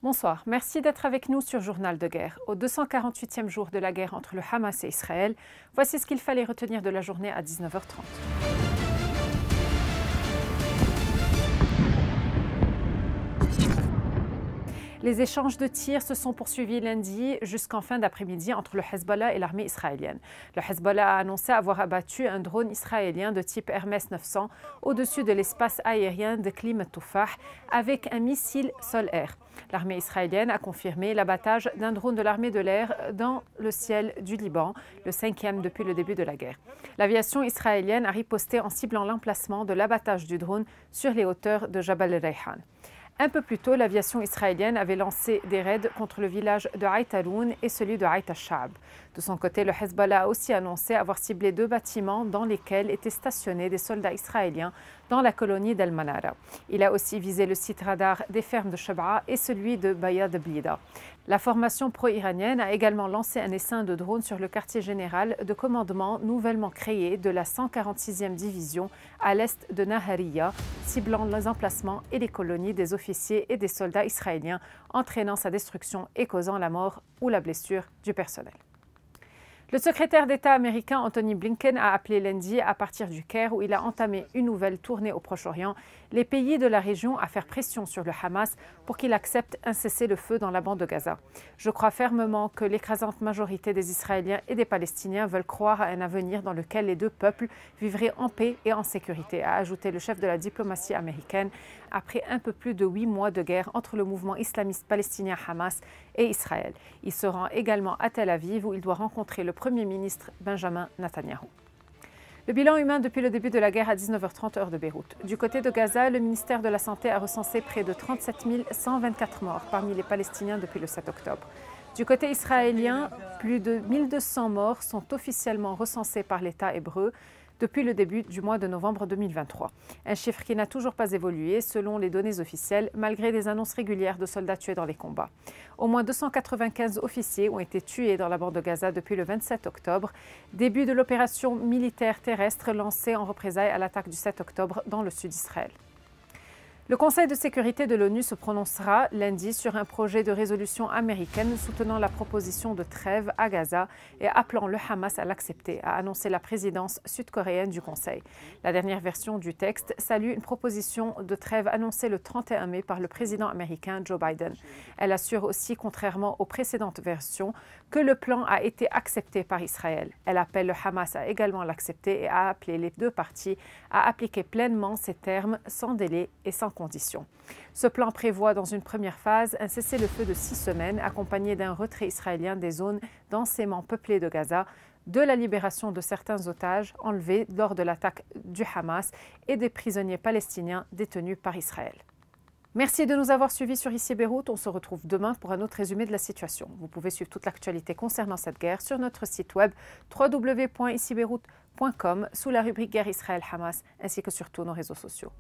Bonsoir, merci d'être avec nous sur Journal de guerre. Au 248e jour de la guerre entre le Hamas et Israël, voici ce qu'il fallait retenir de la journée à 19h30. Les échanges de tirs se sont poursuivis lundi jusqu'en fin d'après-midi entre le Hezbollah et l'armée israélienne. Le Hezbollah a annoncé avoir abattu un drone israélien de type Hermès 900 au-dessus de l'espace aérien de Klim Toufah avec un missile sol-air. L'armée israélienne a confirmé l'abattage d'un drone de l'armée de l'air dans le ciel du Liban, le 5e depuis le début de la guerre. L'aviation israélienne a riposté en ciblant l'emplacement de l'abattage du drone sur les hauteurs de Jabal el-Rayhan. Un peu plus tôt, l'aviation israélienne avait lancé des raids contre le village de Aït Aloun et celui de Aït al-Shab. De son côté, le Hezbollah a aussi annoncé avoir ciblé 2 bâtiments dans lesquels étaient stationnés des soldats israéliens dans la colonie d'El Manara. Il a aussi visé le site radar des fermes de Shab'a et celui de Bayad Blida. La formation pro-iranienne a également lancé un essaim de drones sur le quartier général de commandement nouvellement créé de la 146e division à l'est de Nahariya, ciblant les emplacements et les colonies des officiers et des soldats israéliens, entraînant sa destruction et causant la mort ou la blessure du personnel. Le secrétaire d'État américain Anthony Blinken a appelé lundi, à partir du Caire, où il a entamé une nouvelle tournée au Proche-Orient, les pays de la région à faire pression sur le Hamas pour qu'il accepte un cessez-le-feu dans la bande de Gaza. Je crois fermement que l'écrasante majorité des Israéliens et des Palestiniens veulent croire à un avenir dans lequel les deux peuples vivraient en paix et en sécurité, a ajouté le chef de la diplomatie américaine après un peu plus de 8 mois de guerre entre le mouvement islamiste palestinien Hamas et Israël. Il se rend également à Tel Aviv où il doit rencontrer le Premier ministre Benjamin Netanyahou. Le bilan humain depuis le début de la guerre à 19h30 heure de Beyrouth. Du côté de Gaza, le ministère de la Santé a recensé près de 37 124 morts parmi les Palestiniens depuis le 7 octobre. Du côté israélien, plus de 1200 morts sont officiellement recensés par l'État hébreu depuis le début du mois de novembre 2023. Un chiffre qui n'a toujours pas évolué selon les données officielles, malgré des annonces régulières de soldats tués dans les combats. Au moins 295 officiers ont été tués dans la bande de Gaza depuis le 27 octobre, début de l'opération militaire terrestre lancée en représailles à l'attaque du 7 octobre dans le sud d'Israël. Le Conseil de sécurité de l'ONU se prononcera lundi sur un projet de résolution américaine soutenant la proposition de trêve à Gaza et appelant le Hamas à l'accepter, a annoncé la présidence sud-coréenne du Conseil. La dernière version du texte salue une proposition de trêve annoncée le 31 mai par le président américain Joe Biden. Elle assure aussi, contrairement aux précédentes versions, que le plan a été accepté par Israël. Elle appelle le Hamas à également l'accepter et a appelé les deux parties à appliquer pleinement ces termes sans délai et sans conditions. Ce plan prévoit dans une première phase un cessez-le-feu de 6 semaines accompagné d'un retrait israélien des zones densément peuplées de Gaza, de la libération de certains otages enlevés lors de l'attaque du Hamas et des prisonniers palestiniens détenus par Israël. Merci de nous avoir suivis sur Ici Beyrouth. On se retrouve demain pour un autre résumé de la situation. Vous pouvez suivre toute l'actualité concernant cette guerre sur notre site web www.icibeyrouth.com sous la rubrique Guerre Israël-Hamas ainsi que sur tous nos réseaux sociaux.